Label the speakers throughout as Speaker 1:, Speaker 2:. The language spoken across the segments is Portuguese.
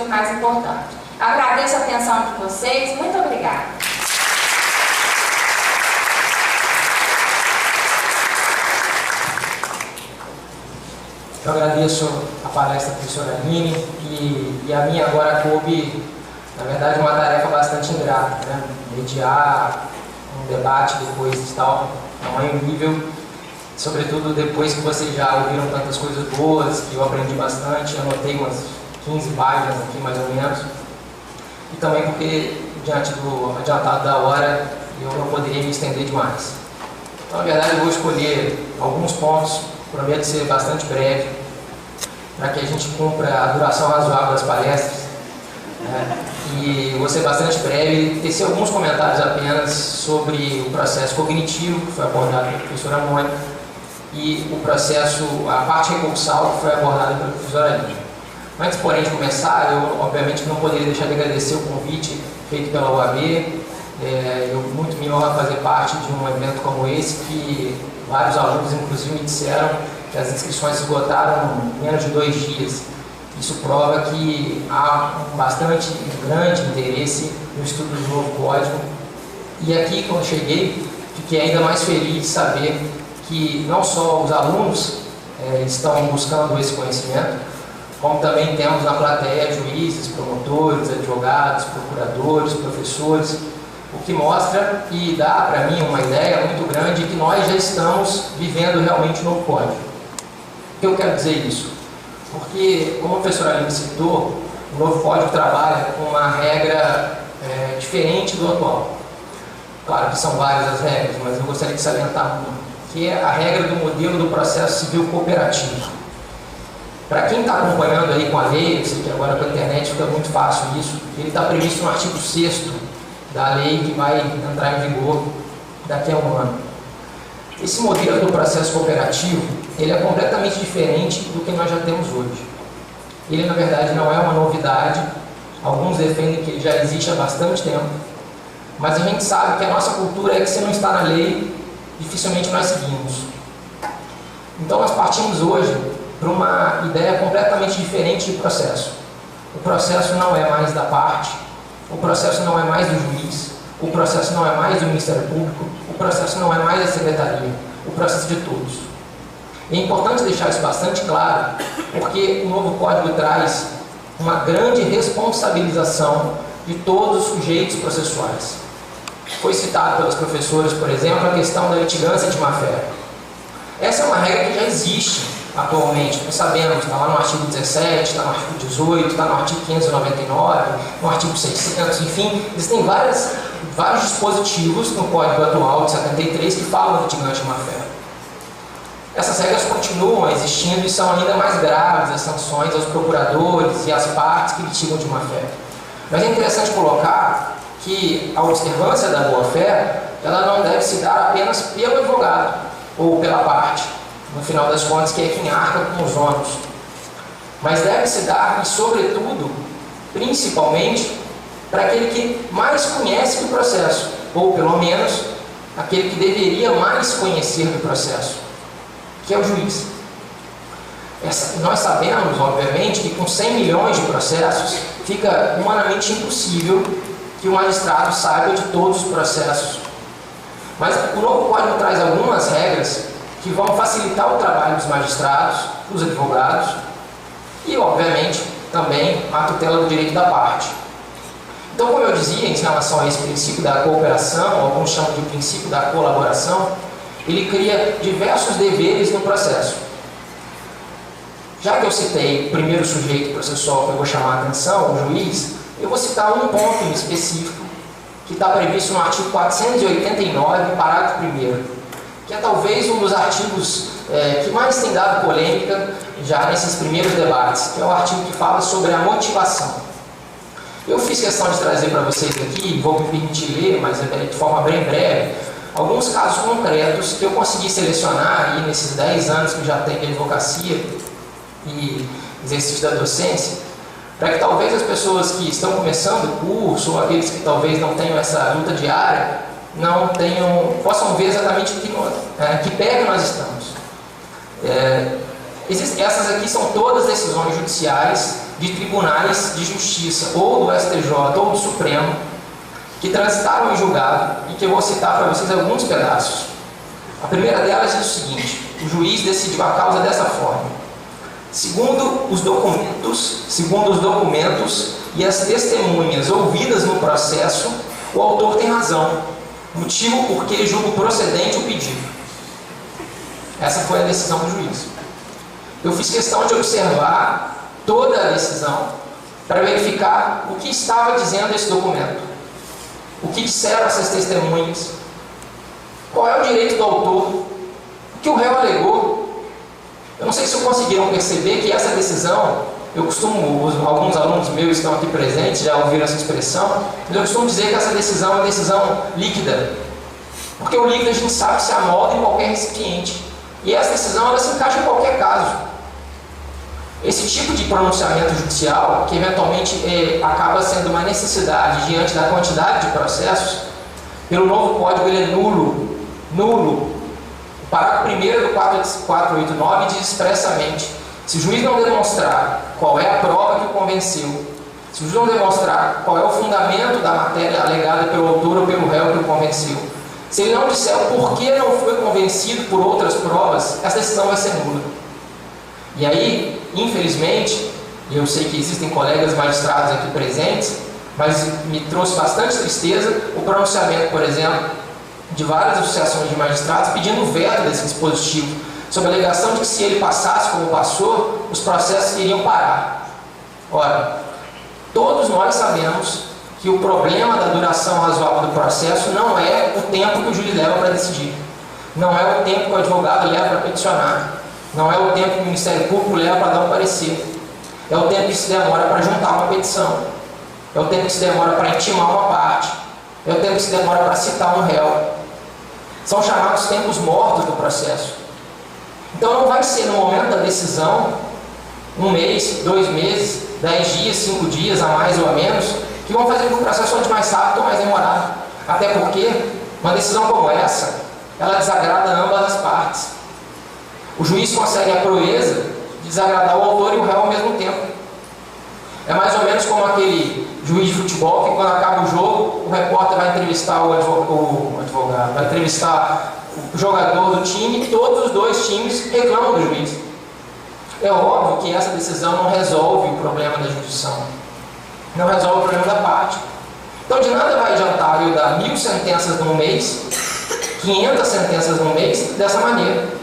Speaker 1: mais importante. Agradeço a atenção de vocês, muito obrigada.
Speaker 2: Eu agradeço a palestra da professora Aline e a minha agora coube, na verdade, uma tarefa bastante ingrata, né? Mediar um debate depois de tal tamanho nível, sobretudo depois que vocês já ouviram tantas coisas boas, que eu aprendi bastante, anotei umas 15 páginas aqui mais ou menos, e também porque, diante do adiantado da hora, eu não poderia me estender demais. Então, na verdade, eu vou escolher alguns pontos, prometo ser bastante breve, para que a gente cumpra a duração razoável das palestras, e vou ser bastante breve e tecer alguns comentários apenas sobre o processo cognitivo, que foi abordado pela professora Mônica, e o processo, a parte recursal, que foi abordada pela professora Aline. Antes, porém, de começar, eu obviamente não poderia deixar de agradecer o convite feito pela UAB. Eu muito me honra fazer parte de um evento como esse, que vários alunos, inclusive, me disseram que as inscrições se esgotaram em menos de 2 dias. Isso prova que há um bastante grande interesse no estudo do novo código. E aqui, quando cheguei, fiquei ainda mais feliz de saber que não só os alunos estão buscando esse conhecimento, como também temos na plateia juízes, promotores, advogados, procuradores, professores, o que mostra e dá para mim uma ideia muito grande de que nós já estamos vivendo realmente o novo código. Por que eu quero dizer isso? Porque, como a professora Aline citou, o novo código trabalha com uma regra diferente do atual. Claro que são várias as regras, mas eu gostaria de salientar uma, que é a regra do modelo do processo civil cooperativo. Para quem está acompanhando aí com a lei, eu sei que agora com a internet fica muito fácil isso, ele está previsto no artigo 6º da lei que vai entrar em vigor daqui a um ano. Esse modelo do processo cooperativo, ele é completamente diferente do que nós já temos hoje. Ele, na verdade, não é uma novidade, alguns defendem que ele já existe há bastante tempo, mas a gente sabe que a nossa cultura é que se não está na lei, dificilmente nós seguimos. Então nós partimos hoje para uma ideia completamente diferente de processo. O processo não é mais da parte, o processo não é mais do juiz, o processo não é mais do Ministério Público, o processo não é mais da Secretaria, o processo de todos. E é importante deixar isso bastante claro, porque o novo Código traz uma grande responsabilização de todos os sujeitos processuais. Foi citado pelos professores, por exemplo, a questão da litigância de má-fé. Essa é uma regra que já existe atualmente, nós sabemos, está lá no artigo 17, está no artigo 18, está no artigo 599, no artigo 600, enfim, existem vários dispositivos no Código atual de 73 que falam da litigância de má-fé. Essas regras continuam existindo e são ainda mais graves as sanções aos procuradores e às partes que litigam de má-fé. Mas é interessante colocar que a observância da boa-fé, ela não deve se dar apenas pelo advogado ou pela parte, no final das contas, que é quem arca com os ônus, mas deve se dar, e sobretudo, principalmente, para aquele que mais conhece do processo, ou pelo menos aquele que deveria mais conhecer do processo, que é o juiz. Nós sabemos, obviamente, que com 100 milhões de processos fica humanamente impossível que o magistrado saiba de todos os processos. Mas o novo Código traz algumas regras que vão facilitar o trabalho dos magistrados, dos advogados e, obviamente, também a tutela do direito da parte. Então, como eu dizia, em relação a esse princípio da cooperação, alguns chamam de princípio da colaboração, ele cria diversos deveres no processo. Já que eu citei o primeiro sujeito processual que eu vou chamar a atenção, o juiz, eu vou citar um ponto em específico que está previsto no artigo 489, parágrafo 1º, que é talvez um dos artigos que mais tem dado polêmica já nesses primeiros debates, que é o artigo que fala sobre a motivação. Eu fiz questão de trazer para vocês aqui, vou me permitir ler, mas de forma bem breve, alguns casos concretos que eu consegui selecionar aí nesses 10 anos que eu já tenho de advocacia e exercício da docência, para que talvez as pessoas que estão começando o curso, ou aqueles que talvez não tenham essa luta diária, possam ver exatamente que pé nós estamos. Essas aqui são todas decisões judiciais de tribunais de justiça, ou do STJ ou do Supremo, que transitaram em julgado e que eu vou citar para vocês alguns pedaços. A primeira delas diz o seguinte: o juiz decidiu a causa dessa forma. Segundo os documentos e as testemunhas ouvidas no processo, o autor tem razão, motivo por que julgo procedente o pedido. Essa foi a decisão do juiz. Eu fiz questão de observar toda a decisão para verificar o que estava dizendo esse documento, o que disseram essas testemunhas, qual é o direito do autor, o que o réu alegou. Eu não sei se conseguiram perceber que essa decisão, alguns alunos meus estão aqui presentes, já ouviram essa expressão, mas eu costumo dizer que essa decisão é uma decisão líquida, porque o líquido a gente sabe que se amolda em qualquer recipiente, e essa decisão ela se encaixa em qualquer caso. Esse tipo de pronunciamento judicial, que eventualmente acaba sendo uma necessidade diante da quantidade de processos, pelo novo código ele é nulo. O parágrafo 1º do 489 diz expressamente: se o juiz não demonstrar qual é a prova que o convenceu, se o juiz não demonstrar qual é o fundamento da matéria alegada pelo autor ou pelo réu que o convenceu, se ele não disser o porquê não foi convencido por outras provas, essa decisão vai ser nula. E aí, infelizmente, e eu sei que existem colegas magistrados aqui presentes, mas me trouxe bastante tristeza o pronunciamento, por exemplo, de várias associações de magistrados pedindo o veto desse dispositivo, sob a alegação de que se ele passasse como passou, os processos iriam parar. Ora, todos nós sabemos que o problema da duração razoável do processo não é o tempo que o juiz leva para decidir, não é o tempo que o advogado leva para peticionar, não é o tempo que o Ministério Público leva para dar um parecer, é o tempo que se demora para juntar uma petição, é o tempo que se demora para intimar uma parte, é o tempo que se demora para citar um réu. São chamados tempos mortos do processo. Então não vai ser no momento da decisão, 1 mês, 2 meses, 10 dias, 5 dias, a mais ou a menos, que vão fazer com que o processo ande mais rápido ou mais demorado. Até porque uma decisão como essa, ela desagrada ambas as partes. O juiz consegue a proeza de desagradar o autor e o réu ao mesmo tempo. É mais ou menos como aquele juiz de futebol que, quando acaba o jogo, o repórter vai entrevistar o advogado, vai entrevistar o jogador do time, e todos os dois times reclamam do juiz. É óbvio que essa decisão não resolve o problema da jurisdição, não resolve o problema da parte. Então, de nada vai adiantar eu dar 1000 sentenças num mês, 500 sentenças num mês, dessa maneira.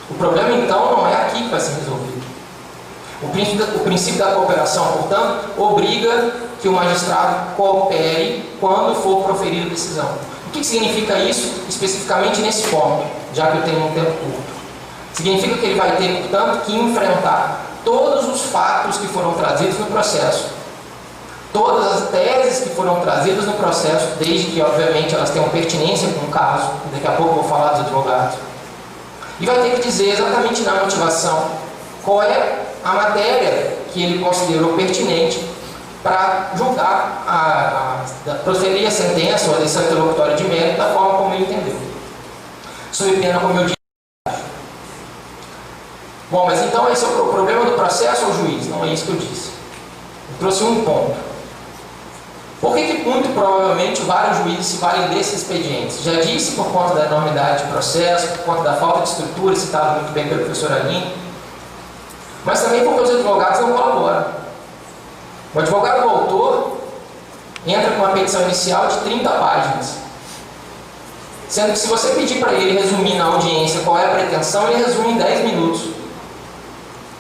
Speaker 2: O problema, então, não é aqui que vai ser resolvido. O princípio da cooperação, portanto, obriga que o magistrado coopere quando for proferida a decisão. O que significa isso, especificamente nesse ponto, já que eu tenho um tempo curto? Significa que ele vai ter, portanto, que enfrentar todos os fatos que foram trazidos no processo, todas as teses que foram trazidas no processo, desde que, obviamente, elas tenham pertinência com o caso, daqui a pouco eu vou falar dos advogados, e vai ter que dizer exatamente na motivação qual é a matéria que ele considerou pertinente para julgar, proferir a sentença ou a decisão interlocutória de mérito da forma como ele entendeu. Sob pena, como eu disse. Bom, mas então esse é o problema do processo ao juiz, não é isso que eu disse. Eu trouxe um ponto. Por que muito provavelmente vários juízes se valem desses expedientes? Já disse, por conta da enormidade de processo, por conta da falta de estrutura, citado muito bem pelo professor Aline, mas também porque os advogados não colaboram. O advogado do autor entra com uma petição inicial de 30 páginas, sendo que se você pedir para ele resumir na audiência qual é a pretensão, ele resume em 10 minutos.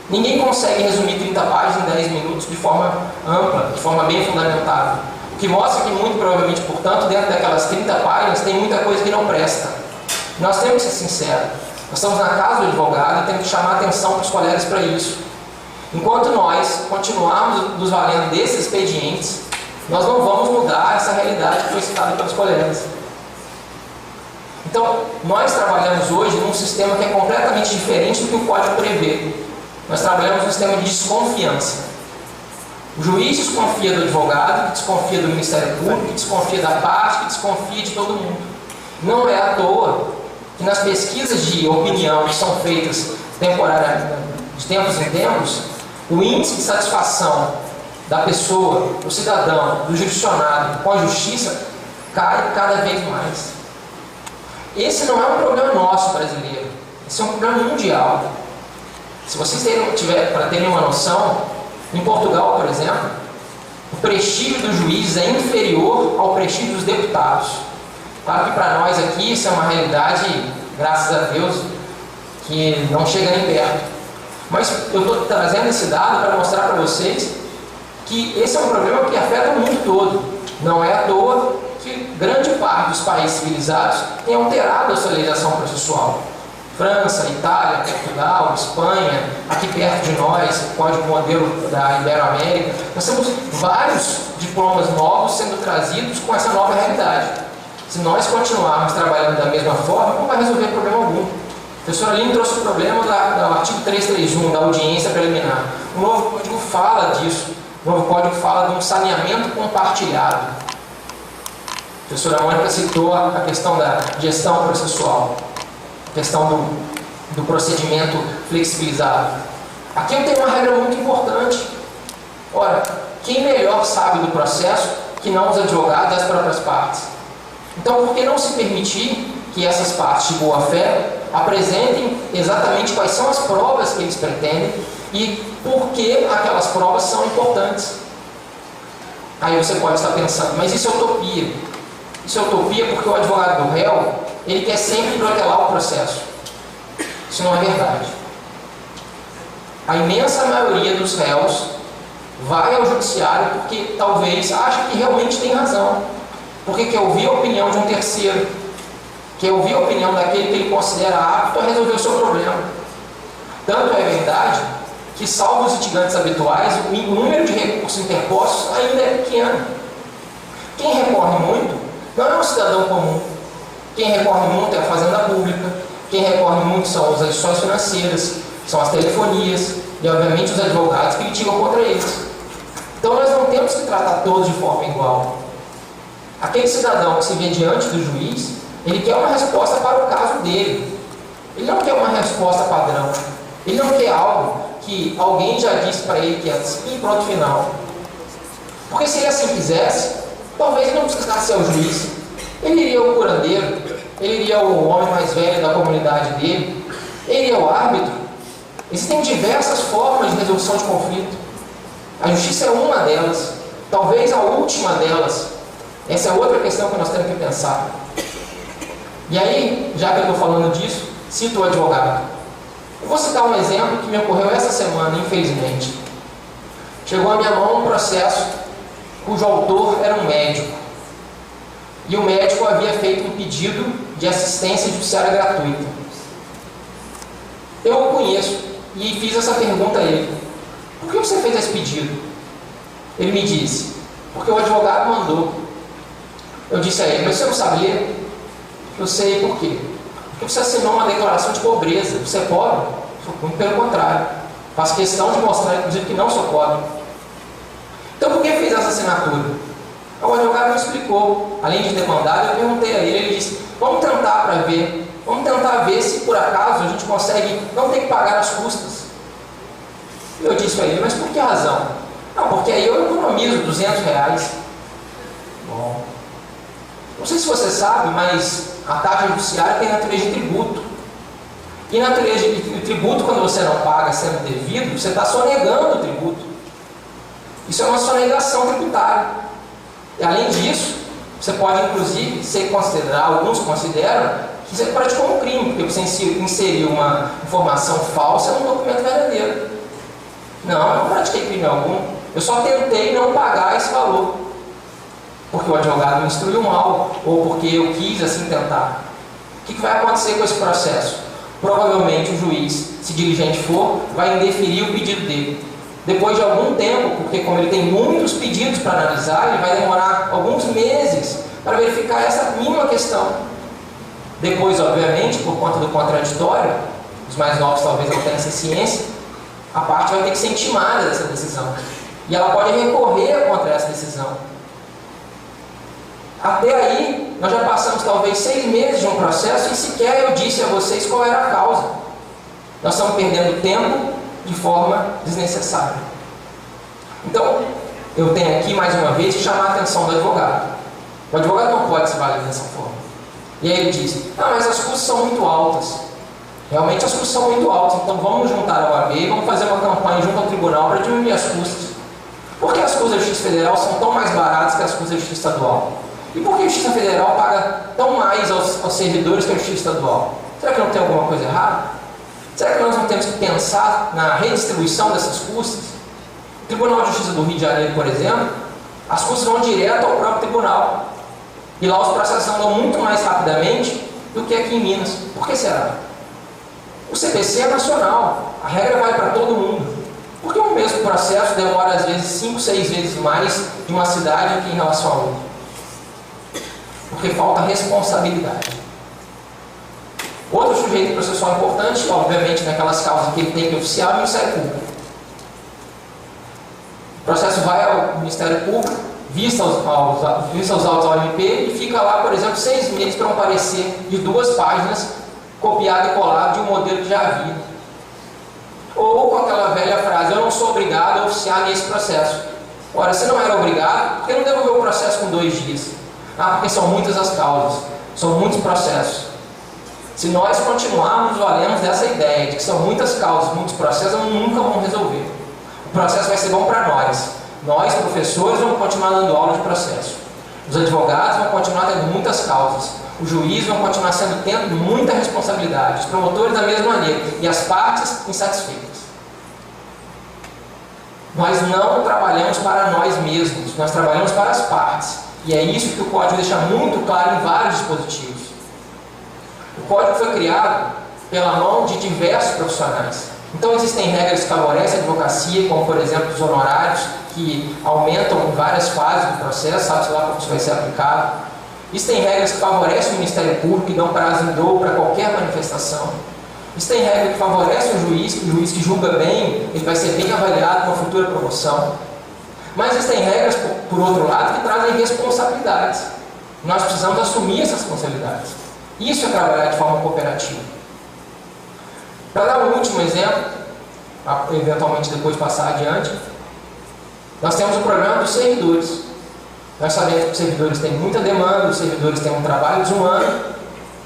Speaker 2: Ninguém consegue resumir 30 páginas em 10 minutos de forma ampla, de forma bem fundamentada. O que mostra que, muito provavelmente, portanto, dentro daquelas 30 páginas tem muita coisa que não presta. Nós temos que ser sinceros. Nós estamos na casa do advogado e temos que chamar a atenção para os colegas para isso. Enquanto nós continuarmos nos valendo desses expedientes, nós não vamos mudar essa realidade que foi citada pelos colegas. Então, nós trabalhamos hoje num sistema que é completamente diferente do que o Código prevê. Nós trabalhamos num sistema de desconfiança. O juiz desconfia do advogado, que desconfia do Ministério Público, que desconfia da parte, que desconfia de todo mundo. Não é à toa que nas pesquisas de opinião que são feitas temporariamente, de tempos em tempos, o índice de satisfação da pessoa, do cidadão, do jurisdicionado com a justiça cai cada vez mais. Esse não é um problema nosso brasileiro, esse é um problema mundial. Se vocês para terem uma noção, em Portugal, por exemplo, o prestígio dos juízes é inferior ao prestígio dos deputados. Claro que para nós aqui isso é uma realidade, graças a Deus, que não chega nem perto. Mas eu estou trazendo esse dado para mostrar para vocês que esse é um problema que afeta o mundo todo. Não é à toa que grande parte dos países civilizados tem alterado a sua legislação processual. França, Itália, Portugal, Espanha, aqui perto de nós, o Código Modelo da Iberoamérica. Nós temos vários diplomas novos sendo trazidos com essa nova realidade. Se nós continuarmos trabalhando da mesma forma, não vai resolver problema algum. A professora Aline trouxe o problema do artigo 331, da audiência preliminar. O novo código fala disso. O novo código fala de um saneamento compartilhado. A professora Mônica citou a questão da gestão processual, a questão do procedimento flexibilizado. Aqui eu tenho uma regra muito importante. Ora, quem melhor sabe do processo que não os advogados e as próprias partes? Então, por que não se permitir que essas partes de boa fé apresentem exatamente quais são as provas que eles pretendem e por que aquelas provas são importantes? Aí você pode estar pensando, mas isso é utopia. Isso é utopia porque o advogado do réu, ele quer sempre protelar o processo. Isso não é verdade. A imensa maioria dos réus vai ao judiciário porque talvez acha que realmente tem razão, porque quer ouvir a opinião de um terceiro, quer ouvir a opinião daquele que ele considera apto a resolver o seu problema. Tanto é verdade que, salvo os litigantes habituais, o número de recursos interpostos ainda é pequeno. Quem recorre muito não é um cidadão comum. Quem recorre muito é a fazenda pública, quem recorre muito são as instituições financeiras, são as telefonias e, obviamente, os advogados que litigam contra eles. Então, nós não temos que tratar todos de forma igual. Aquele cidadão que se vê diante do juiz, ele quer uma resposta para o caso dele. Ele não quer uma resposta padrão. Ele não quer algo que alguém já disse para ele que é assim e pronto, final. Porque se ele assim quisesse, talvez ele não precisasse ser o juiz. Ele iria ao curandeiro, ele iria ao homem mais velho da comunidade dele, ele iria ao árbitro. Existem diversas formas de resolução de conflito. A justiça é uma delas, talvez a última delas. Essa é outra questão que nós temos que pensar. E aí, já que eu estou falando disso, cito o advogado. Eu vou citar um exemplo que me ocorreu essa semana, infelizmente. Chegou à minha mão um processo cujo autor era um médico. E o médico havia feito um pedido de assistência judiciária gratuita. Eu o conheço e fiz essa pergunta a ele. Por que você fez esse pedido? Ele me disse, porque o advogado mandou. Eu disse a ele, mas você não sabe ler? Eu sei por quê. Porque você assinou uma declaração de pobreza. Você é pobre? Muito pelo contrário. Faço questão de mostrar, inclusive, que não sou pobre. Então, por que fez essa assinatura? O advogado me explicou. Além de ter mandado, eu perguntei a ele. Ele disse, vamos tentar para ver. Vamos tentar ver se, por acaso, a gente consegue não ter que pagar as custas. E eu disse a ele, mas por que razão? Não, porque aí eu economizo R$200. Bom, não sei se você sabe, mas a taxa judiciária tem natureza de tributo. E natureza de tributo, quando você não paga sendo devido, você está sonegando o tributo. Isso é uma sonegação tributária. E além disso, você pode inclusive ser considerado, alguns consideram, que você praticou um crime, porque você inseriu uma informação falsa num documento verdadeiro. Não, eu não pratiquei crime algum. Eu só tentei não pagar esse valor. Porque o advogado me instruiu mal, ou porque eu quis assim tentar. O que vai acontecer com esse processo? Provavelmente o juiz, se diligente for, vai indeferir o pedido dele. Depois de algum tempo, porque como ele tem muitos pedidos para analisar, ele vai demorar alguns meses para verificar essa mínima questão. Depois, obviamente, por conta do contraditório, os mais novos talvez não tenham essa ciência, a parte vai ter que ser intimada dessa decisão. E ela pode recorrer contra essa decisão. Até aí, nós já passamos talvez 6 meses de um processo e sequer eu disse a vocês qual era a causa. Nós estamos perdendo tempo de forma desnecessária. Então, eu tenho aqui, mais uma vez, que chamar a atenção do advogado. O advogado não pode se valer dessa forma. E aí ele diz, mas as custas são muito altas. Realmente as custas são muito altas, então vamos juntar a OAB e vamos fazer uma campanha junto ao tribunal para diminuir as custas. Por que as custas da Justiça Federal são tão mais baratas que as custas da Justiça Estadual? E por que a Justiça Federal paga tão mais aos servidores que a Justiça Estadual? Será que não tem alguma coisa errada? Será que nós não temos que pensar na redistribuição dessas custas? O Tribunal de Justiça do Rio de Janeiro, por exemplo, as custas vão direto ao próprio tribunal. E lá os processos andam muito mais rapidamente do que aqui em Minas. Por que será? O CPC é nacional, a regra vai para todo mundo. Por que o mesmo processo demora às vezes 5, 6 vezes mais de uma cidade aqui em relação a outra? Porque falta responsabilidade. Outro sujeito processual importante, obviamente naquelas causas que ele tem que oficiar, é o Ministério Público. O processo vai ao Ministério Público, vista os autos ao MP e fica lá, por exemplo, 6 meses para um parecer de 2 páginas, copiado e colado de um modelo que já havia. Ou com aquela velha frase, eu não sou obrigado a oficiar nesse processo. Ora, você não era obrigado, por que não devolveu o processo com 2 dias? Porque são muitas as causas, são muitos processos. Se nós continuarmos valemos dessa ideia de que são muitas causas, muitos processos, nunca vamos resolver. O processo vai ser bom para nós. Nós, professores, vamos continuar dando aula de processo. Os advogados vão continuar tendo muitas causas. Os juízes vão continuar tendo muita responsabilidade. Os promotores da mesma maneira. E as partes insatisfeitas. Nós não trabalhamos para nós mesmos. Nós trabalhamos para as partes. E é isso que o Código deixa muito claro em vários dispositivos. O Código foi criado pela mão de diversos profissionais. Então existem regras que favorecem a advocacia, como por exemplo os honorários, que aumentam em várias fases do processo, sabe-se lá como isso vai ser aplicado. Existem regras que favorecem o Ministério Público e dão prazo em dobro para qualquer manifestação. Existem regras que favorecem o juiz que julga bem, ele vai ser bem avaliado com a futura promoção. Mas existem regras, por outro lado, que trazem responsabilidades. Nós precisamos assumir essas responsabilidades. Isso é trabalhar de forma cooperativa. Para dar um último exemplo, eventualmente depois passar adiante, nós temos o problema dos servidores. Nós sabemos que os servidores têm muita demanda, os servidores têm um trabalho desumano,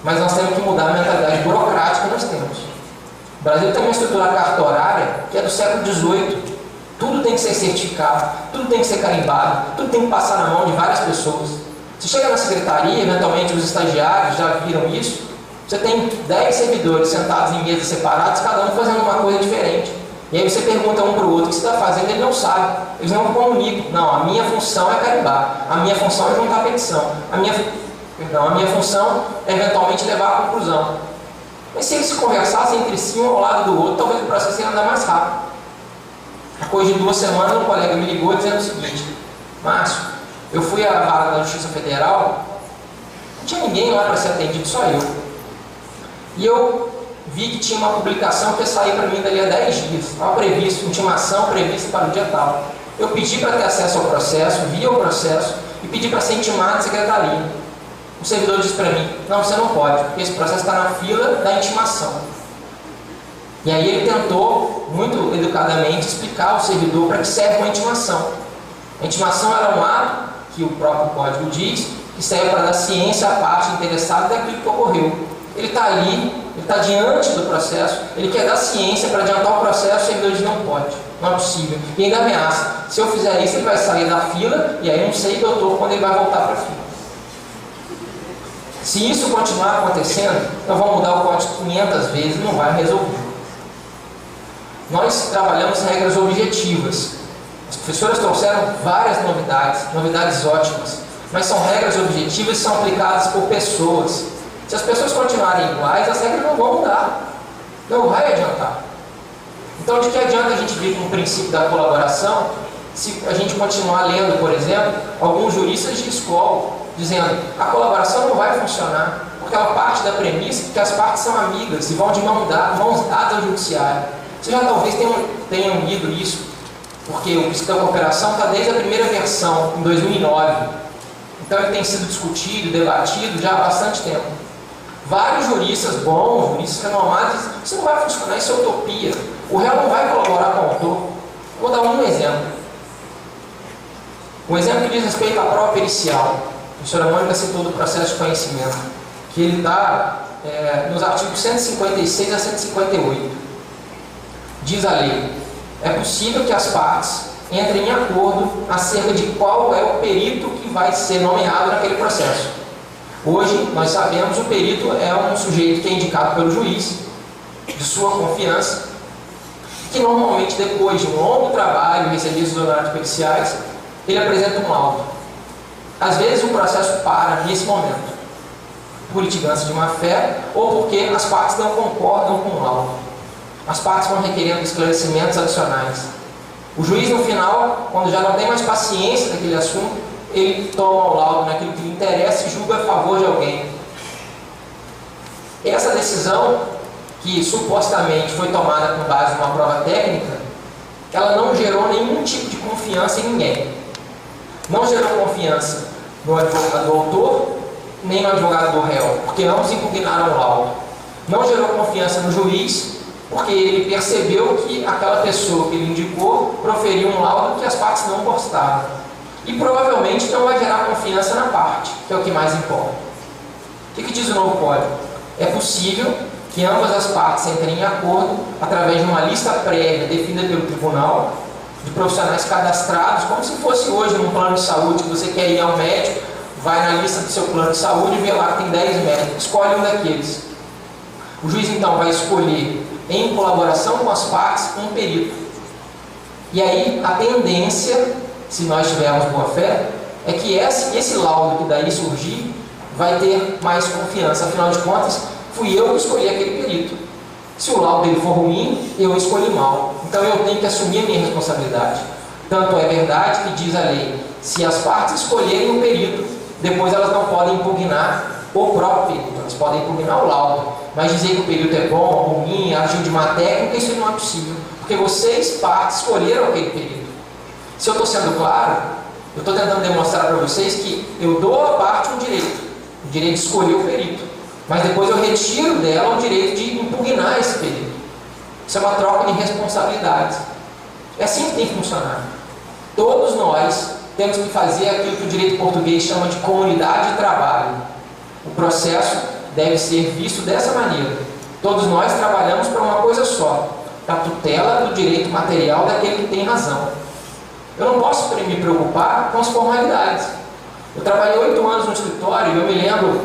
Speaker 2: mas nós temos que mudar a mentalidade burocrática que nós temos. O Brasil tem uma estrutura cartorária que é do século XVIII. Tudo tem que ser certificado, tudo tem que ser carimbado, tudo tem que passar na mão de várias pessoas. Você chega na secretaria, eventualmente os estagiários já viram isso, você tem 10 servidores sentados em mesas separadas, cada um fazendo uma coisa diferente. E aí você pergunta um para o outro o que você está fazendo, ele não sabe, eles não comunicam. Não, a minha função é carimbar, a minha função é juntar a petição, a minha função é eventualmente levar à conclusão. Mas se eles se conversassem entre si, um ao lado do outro, talvez o processo ia andar mais rápido. Depois de 2 semanas, um colega me ligou dizendo o seguinte: Márcio, eu fui à vara da Justiça Federal, não tinha ninguém lá para ser atendido, só eu. E eu vi que tinha uma publicação que ia sair para mim dali a 10 dias. Estava previsto, intimação prevista para o dia tal. Eu pedi para ter acesso ao processo, vi o processo e pedi para ser intimado na secretaria. O servidor disse para mim: não, você não pode, porque esse processo está na fila da intimação. E aí ele tentou, muito educadamente, explicar ao servidor para que serve uma intimação. A intimação era um ato, que o próprio Código diz, que serve para dar ciência à parte interessada daquilo que ocorreu. Ele está ali, ele está diante do processo, ele quer dar ciência para adiantar o processo, o servidor diz: não pode, não é possível. E ainda ameaça: se eu fizer isso, ele vai sair da fila, e aí eu não sei, doutor, quando ele vai voltar para a fila. Se isso continuar acontecendo, nós vamos mudar o código 500 vezes, não vai resolver. Nós trabalhamos regras objetivas. As professoras trouxeram várias novidades ótimas, mas são regras objetivas que são aplicadas por pessoas. Se as pessoas continuarem iguais, as regras não vão mudar, não vai adiantar. Então, de que adianta a gente vir com o princípio da colaboração se a gente continuar lendo, por exemplo, alguns juristas de escola dizendo: a colaboração não vai funcionar, porque ela parte da premissa de que as partes são amigas e vão de mãos dadas ao judiciário. Vocês já talvez tenham lido isso, porque o princípio da cooperação está desde a primeira versão, em 2009. Então ele tem sido discutido, debatido já há bastante tempo. Vários juristas bons, juristas renomados, isso não vai funcionar, isso é utopia. O réu não vai colaborar com o autor. Vou dar um exemplo. Um exemplo que diz respeito à prova pericial. A professora Mônica citou do processo de conhecimento, que ele está nos artigos 156 a 158. Diz a lei: é possível que as partes entrem em acordo acerca de qual é o perito que vai ser nomeado naquele processo. Hoje, nós sabemos, o perito é um sujeito que é indicado pelo juiz, de sua confiança, que normalmente, depois de um longo trabalho, recebidos os honorários periciais, ele apresenta um laudo. Às vezes o processo para nesse momento, por litigância de má-fé, ou porque as partes não concordam com o laudo. As partes vão requerendo esclarecimentos adicionais. O juiz, no final, quando já não tem mais paciência daquele assunto, ele toma o laudo naquilo que lhe interessa e julga a favor de alguém. Essa decisão, que supostamente foi tomada com base numa prova técnica, ela não gerou nenhum tipo de confiança em ninguém. Não gerou confiança no advogado do autor, nem no advogado do réu, porque ambos impugnaram o laudo. Não gerou confiança no juiz, porque ele percebeu que aquela pessoa que ele indicou proferiu um laudo que as partes não gostavam. E provavelmente não vai gerar confiança na parte, que é o que mais importa. O que diz o novo código? É possível que ambas as partes entrem em acordo através de uma lista prévia definida pelo tribunal, de profissionais cadastrados, como se fosse hoje num plano de saúde, que você quer ir ao médico, vai na lista do seu plano de saúde e vê lá que tem 10 médicos, escolhe um daqueles. O juiz então vai escolher, em colaboração com as partes, um perito. E aí a tendência, se nós tivermos boa fé, é que esse laudo que daí surgir vai ter mais confiança. Afinal de contas, fui eu que escolhi aquele perito. Se o laudo dele for ruim, eu escolhi mal. Então eu tenho que assumir a minha responsabilidade. Tanto é verdade que diz a lei, se as partes escolherem um perito, depois elas não podem impugnar o próprio perito, elas podem impugnar o laudo. Mas dizer que o perito é bom ou ruim, agiu de má técnica, isso não é possível. Porque vocês, partes, escolheram aquele perito. Se eu estou sendo claro, eu estou tentando demonstrar para vocês que eu dou à parte o direito de escolher o perito, mas depois eu retiro dela o direito de impugnar esse perito. Isso é uma troca de responsabilidades. É assim que tem que funcionar. Todos nós temos que fazer aquilo que o direito português chama de comunidade de trabalho. O processo deve ser visto dessa maneira. Todos nós trabalhamos para uma coisa só, para a tutela do direito material daquele que tem razão. Eu não posso me preocupar com as formalidades. Eu trabalhei 8 anos no escritório e eu me lembro,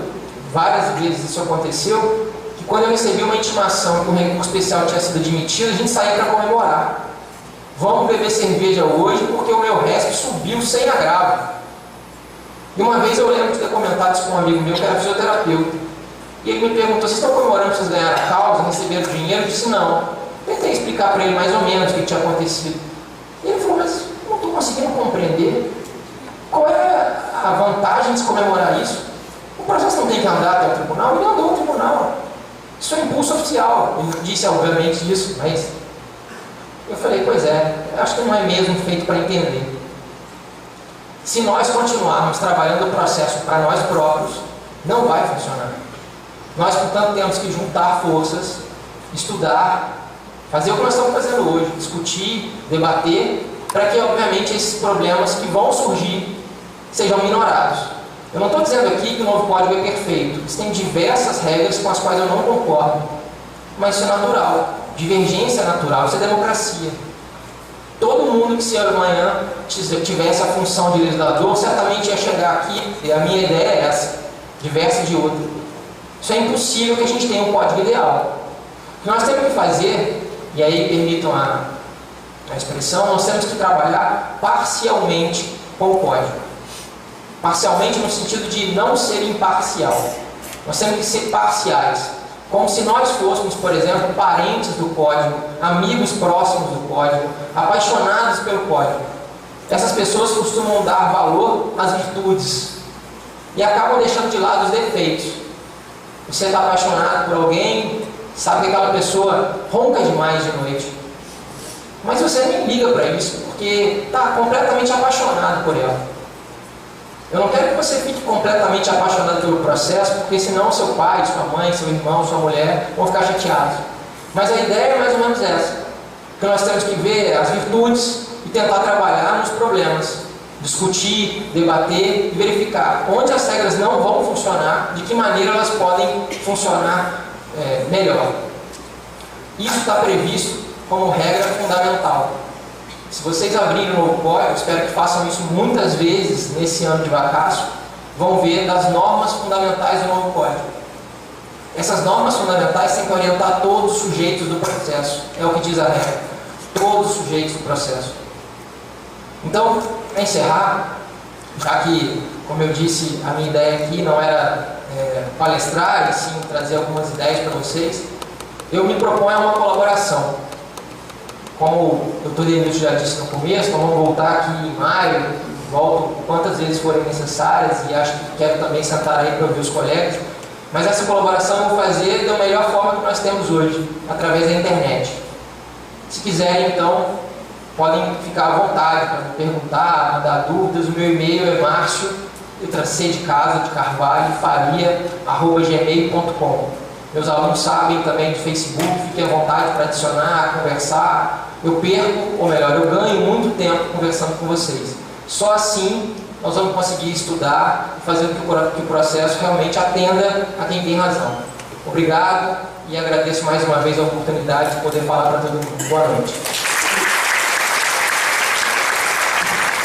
Speaker 2: várias vezes isso aconteceu, que quando eu recebi uma intimação que o recurso especial tinha sido admitido, a gente saía para comemorar. Vamos beber cerveja hoje porque o meu RESP subiu sem agravo. E uma vez eu lembro de ter comentado isso com um amigo meu que era fisioterapeuta. E ele me perguntou, vocês estão comemorando que vocês ganharam a causa, receberam dinheiro? Eu disse, não. Tentei explicar para ele mais ou menos o que tinha acontecido. E ele falou, mas não estou conseguindo compreender. Qual é a vantagem de se comemorar isso? O processo não tem que andar até o tribunal, ele andou ao tribunal. Isso é impulso oficial. Ele disse obviamente isso, mas eu falei, pois é, acho que não é mesmo feito para entender. Se nós continuarmos trabalhando o processo para nós próprios, não vai funcionar. Nós, portanto, temos que juntar forças, estudar, fazer o que nós estamos fazendo hoje, discutir, debater, para que, obviamente, esses problemas que vão surgir sejam minorados. Eu não estou dizendo aqui que o novo código é perfeito. Existem diversas regras com as quais eu não concordo. Mas isso é natural. Divergência é natural. Isso é democracia. Todo mundo que, se amanhã tivesse a função de legislador, certamente ia chegar aqui, e a minha ideia é essa, diversa de outra. Isso é impossível que a gente tenha um código ideal. O que nós temos que fazer, e aí permitam a expressão, nós temos que trabalhar parcialmente com o código. Parcialmente no sentido de não ser imparcial. Nós temos que ser parciais. Como se nós fôssemos, por exemplo, parentes do código, amigos próximos do código, apaixonados pelo código. Essas pessoas costumam dar valor às virtudes e acabam deixando de lado os defeitos. Você está apaixonado por alguém, sabe que aquela pessoa ronca demais de noite, mas você nem liga para isso, porque está completamente apaixonado por ela. Eu não quero que você fique completamente apaixonado pelo processo, porque senão seu pai, sua mãe, seu irmão, sua mulher vão ficar chateados. Mas a ideia é mais ou menos essa, que nós temos que ver as virtudes e tentar trabalhar nos problemas, discutir, debater e verificar onde as regras não vão funcionar, de que maneira elas podem funcionar melhor. Isso está previsto como regra fundamental. Se vocês abrirem o novo código, espero que façam isso muitas vezes nesse ano de vacaço, vão ver das normas fundamentais do novo código. Essas normas fundamentais têm que orientar todos os sujeitos do processo, é o que diz a regra, todos os sujeitos do processo. Então, para encerrar, já que, como eu disse, a minha ideia aqui não era palestrar, e sim trazer algumas ideias para vocês, eu me proponho a uma colaboração. Como o Dr. Denilson já disse no começo, nós vamos voltar aqui em maio, volto quantas vezes forem necessárias, e acho que quero também sentar aí para ouvir os colegas, mas essa colaboração eu vou fazer da melhor forma que nós temos hoje, através da internet. Se quiserem, então, podem ficar à vontade para me perguntar, mandar dúvidas. O meu e-mail é marcio, letra C de casa, de Carvalho, faria@gmail.com. Meus alunos sabem também do Facebook, fiquem à vontade para adicionar, conversar. Eu perco, ou melhor, eu ganho muito tempo conversando com vocês. Só assim nós vamos conseguir estudar e fazer com que o processo realmente atenda a quem tem razão. Obrigado e agradeço mais uma vez a oportunidade de poder falar para todo mundo. Boa noite.